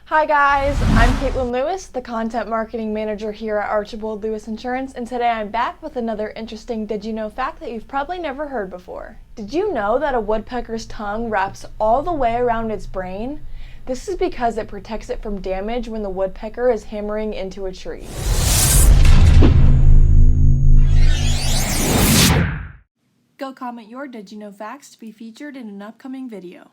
Hi guys, I'm Caitlin Lewis, the Content Marketing Manager here at Archibald Lewis Insurance, and today I'm back with another interesting Did You Know fact that you've probably never heard before. Did you know that a woodpecker's tongue wraps all the way around its brain? This is because it protects it from damage when the woodpecker is hammering into a tree. Go comment your Did You Know facts to be featured in an upcoming video.